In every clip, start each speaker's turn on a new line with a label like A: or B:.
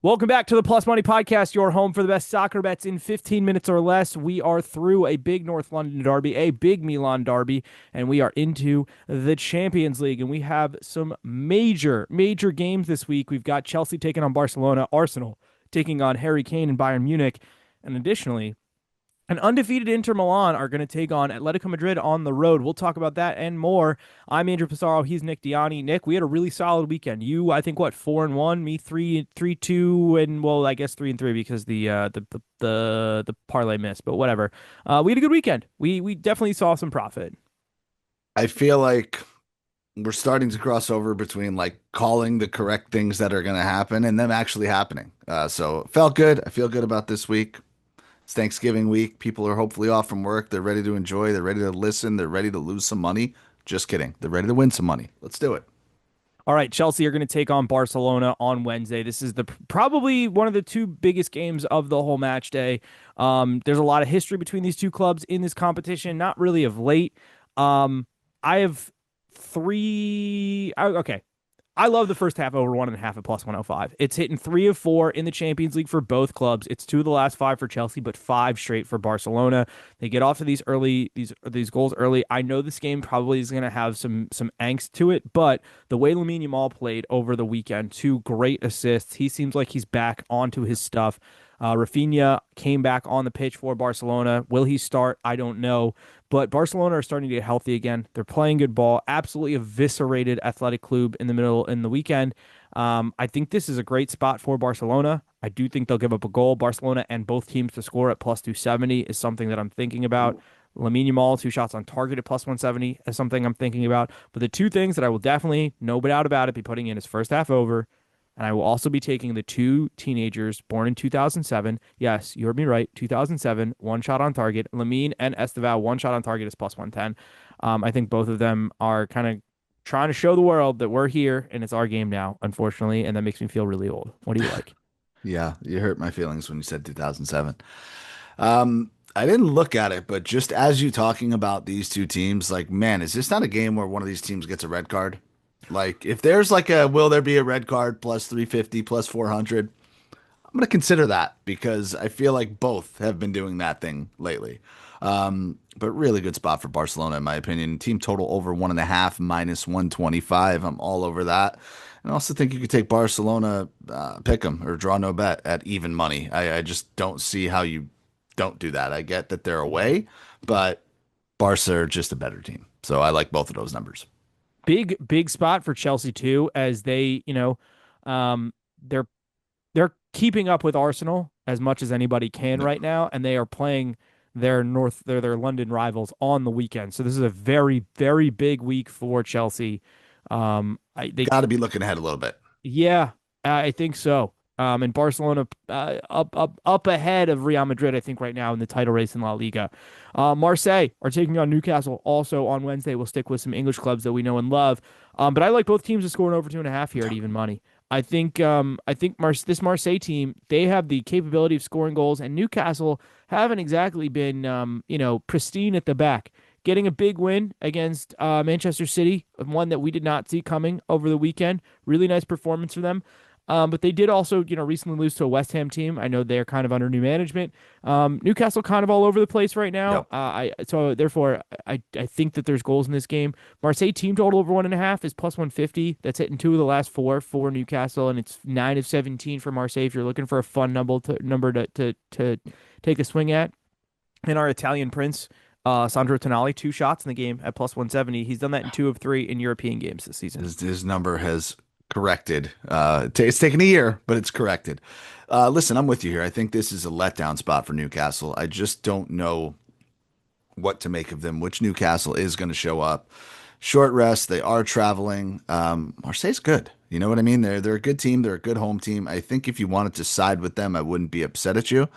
A: Welcome back to the Plus Money Podcast, your home for the best soccer bets in 15 minutes or less. We are through a big North London derby, a big Milan derby, and we are into the Champions League. And we have some major games this week. We've got Chelsea taking on Barcelona, Arsenal taking on Harry Kane and Bayern Munich. And additionally, an undefeated Inter Milan are going to take on Atletico Madrid on the road. We'll talk about that and more. I'm Andrew Passaro. He's Nick Dianni. Nick, we had a really solid weekend. You, I think, what, 4-1? Me, 3-2, and well, I guess 3-3 because the parlay missed. But whatever. We had a good weekend. We definitely saw some profit.
B: I feel like we're starting to cross over between like calling the correct things that are going to happen and them actually happening. So it felt good. I feel good about this week. It's Thanksgiving week. People are hopefully off from work. They're ready to enjoy. They're ready to listen. They're ready to lose some money. Just kidding. They're ready to win some money. Let's do it.
A: All right, Chelsea are going to take on Barcelona on Wednesday. This is the probably one of the two biggest games of the whole match day. There's a lot of history between these two clubs in this competition, not really of late. I have okay. I love the first half over 1.5 at plus 105. It's hitting 3 of 4 in the Champions League for both clubs. It's 2 of the last 5 for Chelsea, but 5 straight for Barcelona. They get off to these goals early. I know this game probably is going to have some angst to it, but the way Lamine Yamal played over the weekend, 2 great assists. He seems like he's back onto his stuff. Rafinha came back on the pitch for Barcelona. Will he start? I don't know. But Barcelona are starting to get healthy again. They're playing good ball. Absolutely eviscerated Athletic Club in the weekend. I think this is a great spot for Barcelona. I do think they'll give up a goal. Barcelona and both teams to score at plus 270 is something that I'm thinking about. Lamine Yamal, 2 shots on target at plus 170 is something I'm thinking about. But the two things that I will definitely, no doubt about it, be putting in is first half over. And I will also be taking the 2 teenagers born in 2007. Yes, you heard me right. 2007, 1 shot on target. Lamine and Esteval, 1 shot on target is plus 110. I think both of them are kind of trying to show the world that we're here and it's our game now, unfortunately. And that makes me feel really old. What do you like?
B: Yeah, you hurt my feelings when you said 2007. I didn't look at it, but just as you talking about these two teams, like, man, is this not a game where one of these teams gets a red card? Like, if there's like a will there be a red card plus 350 plus 400, I'm going to consider that because I feel like both have been doing that thing lately. But really good spot for Barcelona, in my opinion. Team total over 1.5 minus 125. I'm all over that. And I also think you could take Barcelona, pick them or draw no bet at even money. I just don't see how you don't do that. I get that they're away, but Barca are just a better team. So I like both of those numbers.
A: Big spot for Chelsea too, as they, um, they're they're keeping up with Arsenal as much as anybody can right now, and they are playing their London rivals on the weekend. So this is a very big week for Chelsea. They
B: Got to be looking ahead a little bit.
A: Yeah, I think so. And Barcelona up ahead of Real Madrid, I think, right now in the title race in La Liga. Marseille are taking on Newcastle also on Wednesday. We'll stick with some English clubs that we know and love. But I like both teams to score over 2.5 here at even money. I think this Marseille team, they have the capability of scoring goals, and Newcastle haven't exactly been pristine at the back. Getting a big win against Manchester City, one that we did not see coming over the weekend. Really nice performance for them. But they did also, recently lose to a West Ham team. I know they're kind of under new management. Newcastle kind of all over the place right now.
B: Yep.
A: I think that there's goals in this game. Marseille team total over 1.5 is plus 150. That's hitting 2 of the last 4 for Newcastle, and it's 9 of 17 for Marseille. If you're looking for a fun number to take a swing at, and our Italian prince. Sandro Tonali, 2 shots in the game at plus 170. He's done that in 2 of 3 in European games this season.
B: His number has corrected. It's taken a year, but it's corrected. Listen, I'm with you here. I think this is a letdown spot for Newcastle. I just don't know what to make of them, which Newcastle is going to show up. Short rest. They are traveling. Marseille's good. You know what I mean? They're a good team. They're a good home team. I think if you wanted to side with them, I wouldn't be upset at you.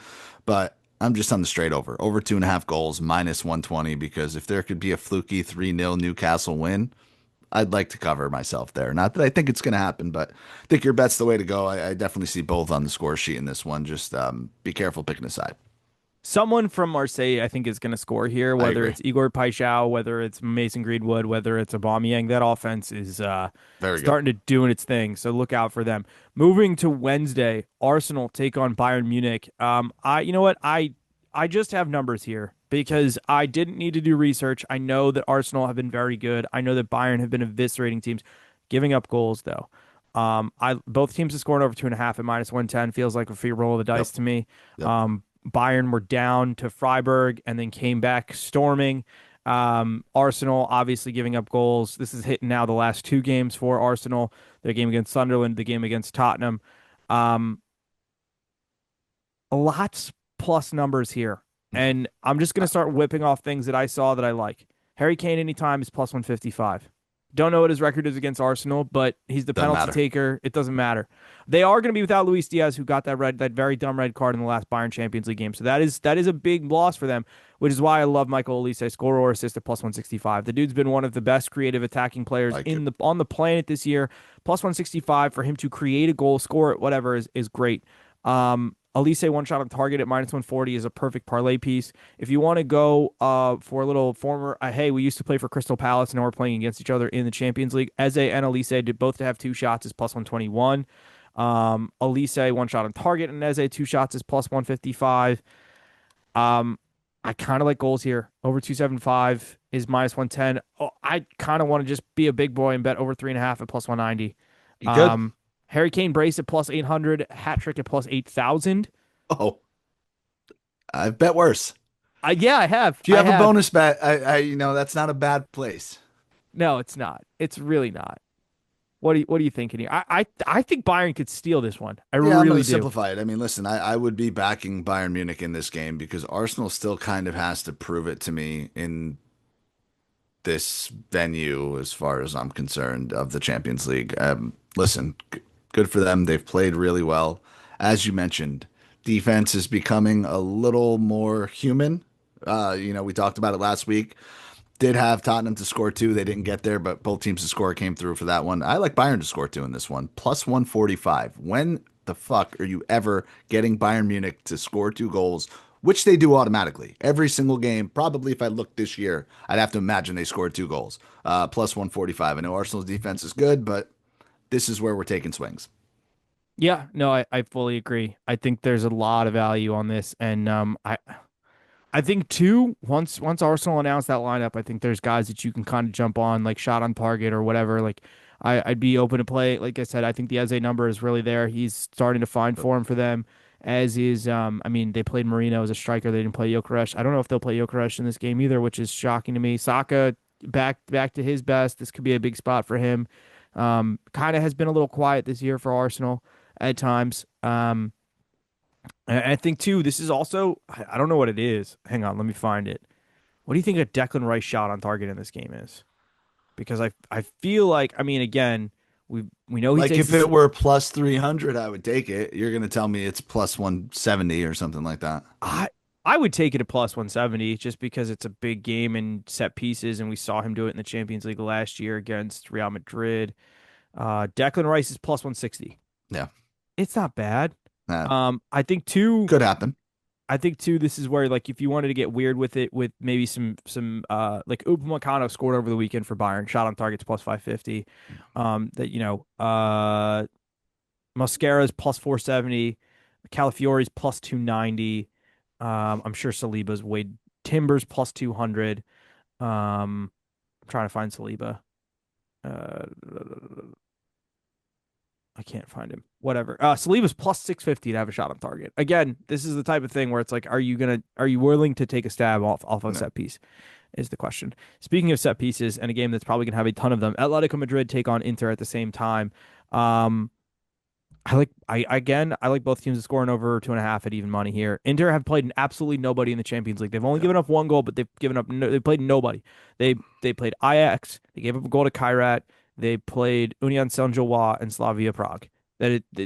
B: But I'm just on the straight over 2.5 goals, minus 120, because if there could be a fluky 3-0 Newcastle win, I'd like to cover myself there. Not that I think it's going to happen, but I think your bet's the way to go. I definitely see both on the score sheet in this one. Just be careful picking a side.
A: Someone from Marseille, I think, is going to score here,
B: I
A: whether
B: agree.
A: it's Igor Paixão, whether it's Mason Greenwood, whether it's Aubameyang. That offense is
B: Very good.
A: starting to doing its thing, so look out for them. Moving to Wednesday, Arsenal take on Bayern Munich. You know what? I just have numbers here because I didn't need to do research. I know that Arsenal have been very good. I know that Bayern have been eviscerating teams, giving up goals though. I both teams have scored over 2.5 at -110. Feels like a free roll of the
B: Yep.
A: dice to me.
B: Yep.
A: Bayern were down to Freiburg and then came back storming. Arsenal obviously giving up goals. This is hitting now the last two games for Arsenal. Their game against Sunderland, the game against Tottenham. Um, Lots plus numbers here. And I'm just going to start whipping off things that I saw that I like. Harry Kane anytime is +155. Don't know what his record is against Arsenal, but he's the
B: Doesn't
A: penalty
B: matter.
A: taker. It doesn't matter. They are going to be without Luis Diaz, who got that very dumb red card in the last Bayern Champions League game. So that is a big loss for them, which is why I love Michael Olise, score or assist at +165. The dude's been one of the best creative attacking players
B: Like it.
A: in the on the planet this year. +165 for him to create a goal, score it, whatever is great. Elise one shot on target at -140 is a perfect parlay piece. If you want to go for a little former, hey, we used to play for Crystal Palace and now we're playing against each other in the Champions League. Eze and Elise did both have two shots is +121. Elise one shot on target and Eze two shots is +155. Um, I kind of like goals here. Over 275 is -110. Oh, I kind of want to just be a big boy and bet over 3.5 at +190.
B: You good?
A: Um, Harry Kane brace at +800, hat trick at +8,000.
B: Oh, I bet worse.
A: Yeah, I have.
B: If you
A: I
B: have a
A: have.
B: bonus bet, that's not a bad place.
A: No, it's not. It's really not. What are you thinking here? I think Bayern could steal this one. I
B: Yeah, I'm going
A: really
B: to
A: do.
B: simplify it. I mean, listen, I would be backing Bayern Munich in this game because Arsenal still kind of has to prove it to me in this venue, as far as I'm concerned, of the Champions League. Listen, good for them. They've played really well. As you mentioned, defense is becoming a little more human. We talked about it last week. Did have Tottenham to score two. They didn't get there, but both teams to score came through for that one. I like Bayern to score two in this one. +145. When the fuck are you ever getting Bayern Munich to score two goals, which they do automatically every single game? Probably if I looked this year, I'd have to imagine they scored two goals. +145. I know Arsenal's defense is good, but this is where we're taking swings.
A: Yeah, no, I fully agree. I think there's a lot of value on this, and I think too, once Arsenal announced that lineup, I think there's guys that you can kind of jump on, like shot on target or whatever. Like I'd be open to play. Like I said, I think the Eze number is really there. He's starting to find form for them. As is, I mean, they played Marino as a striker. They didn't play Gyökeres. I don't know if they'll play Gyökeres in this game either, which is shocking to me. Saka back to his best. This could be a big spot for him. Kind of has been a little quiet this year for Arsenal at times. And I think too, this is also I don't know what it is. Hang on, let me find it. What do you think a Declan Rice shot on target in this game is? Because I feel like I mean again we know he
B: Like
A: takes
B: if
A: this.
B: it were +300, I would take it. You're going to tell me it's +170 or something like that.
A: I I would take it at +170 just because it's a big game and set pieces, and we saw him do it in the Champions League last year against Real Madrid. Declan Rice is +160.
B: Yeah,
A: It's not bad.
B: that
A: I think too.
B: could happen.
A: I think too, this is where like if you wanted to get weird with it, with maybe some like Upamecano scored over the weekend for Bayern, shot on targets +550. That Mosquera's +470, Calafiori's +290. I'm sure Saliba's way Timbers +200. I'm trying to find Saliba. Uh, I can't find him. Whatever. Saliba's +650 to have a shot on target. Again, this is the type of thing where it's like, are you willing to take a stab off a
B: No.
A: set piece? Is the question. Speaking of set pieces, and a game that's probably gonna have a ton of them, Atletico Madrid take on Inter at the same time. Um, I like both teams scoring over 2.5 at even money here. Inter have played absolutely nobody in the Champions League. They've only
B: Yep.
A: given up one goal, but they played nobody. They played Ajax. They gave up a goal to Kairat. They played Union Saint-Gilloise and Slavia Prague.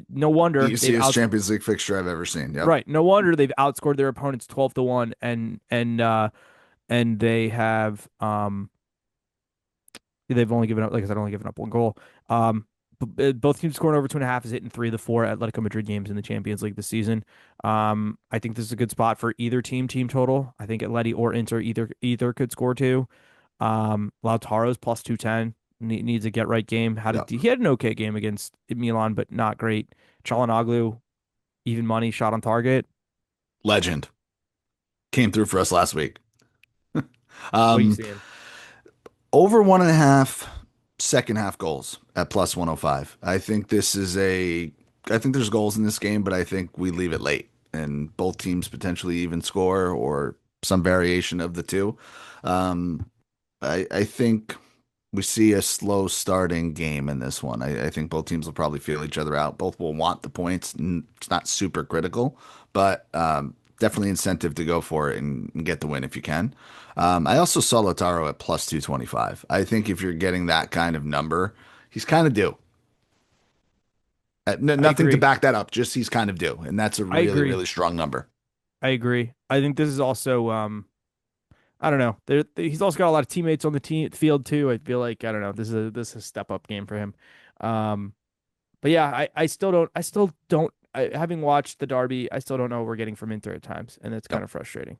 A: No wonder they've
B: Easiest
A: out
B: Champions League fixture I've ever seen. Yep.
A: right. No wonder they've outscored their opponents 12-1, and they have they've only given up, like I said, only given up one goal. Both teams scoring over 2.5 is hitting 3 of the 4 Atletico Madrid games in the Champions League this season. I think this is a good spot for either team total. I think Atleti or Inter either could score two. Lautaro's plus 210 needs a get right game.
B: Yeah.
A: He had an okay game against Milan, but not great. Çalhanoğlu, even money, shot on target.
B: Legend came through for us last week.
A: What are you
B: Um,
A: seeing?
B: Over 1.5 second half goals at plus 105. I think there's goals in this game, but I think we leave it late and both teams potentially even score or some variation of the two. Um, I think we see a slow starting game in this one. I think both teams will probably feel each other out. Both will want the points. It's not super critical, but definitely incentive to go for it and get the win if you can. I also saw Lautaro at plus 225. I think if you're getting that kind of number, he's kind of due.
A: I
B: Nothing to
A: agree.
B: back that up, just he's kind of due. And that's a
A: I
B: really,
A: agree.
B: really strong number.
A: I agree. I think this is also I don't know. He's also got a lot of teammates on the field too. I feel like I don't know. This is a step up game for him. Um, but yeah, having watched the derby, I still don't know what we're getting from Inter at times, and it's kind
B: Yep.
A: of frustrating.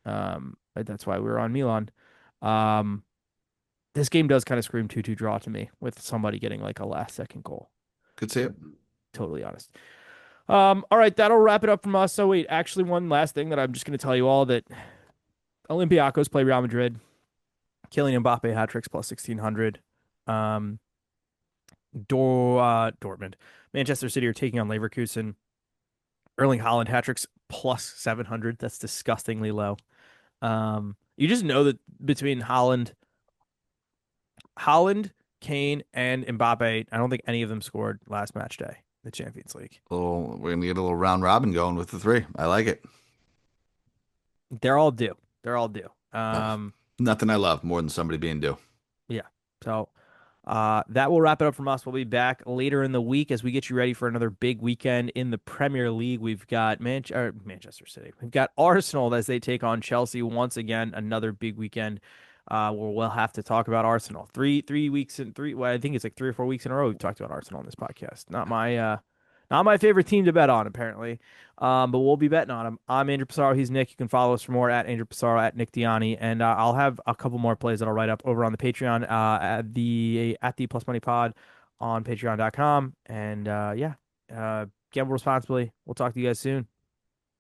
A: But that's why we were on Milan. Um, this game does kind of scream 2-2 draw to me with somebody getting like a last second goal.
B: Could see it.
A: Totally honest. All right, that'll wrap it up from us. So wait, actually, one last thing that I'm just going to tell you all that Olympiacos play Real Madrid. Kylian Mbappe hat tricks plus 1600. Um, Dortmund, Manchester City are taking on Leverkusen. Erling Haaland hat tricks plus 700. That's disgustingly low. You just know that between Haaland, Kane, and Mbappe, I don't think any of them scored last match day in the Champions League.
B: We're gonna get a little round robin going with the three. I like it.
A: They're all due. They're all due.
B: Uh, Nothing I love more than somebody being due.
A: Yeah. So that will wrap it up from us. We'll be back later in the week as we get you ready for another big weekend in the Premier League. We've got Manchester City. We've got Arsenal as they take on Chelsea once again. Another big weekend. Where we'll have to talk about Arsenal. Three weeks in three. Well, I think it's like 3 or 4 weeks in a row we've talked about Arsenal on this podcast. Not my favorite team to bet on apparently. But we'll be betting on them. I'm Andrew Passaro. He's Nick. You can follow us for more at Andrew Passaro at Nick Dianni, and I'll have a couple more plays that I'll write up over on the Patreon at the Plus Money Pod on Patreon.com. And yeah, gamble responsibly. We'll talk to you guys soon.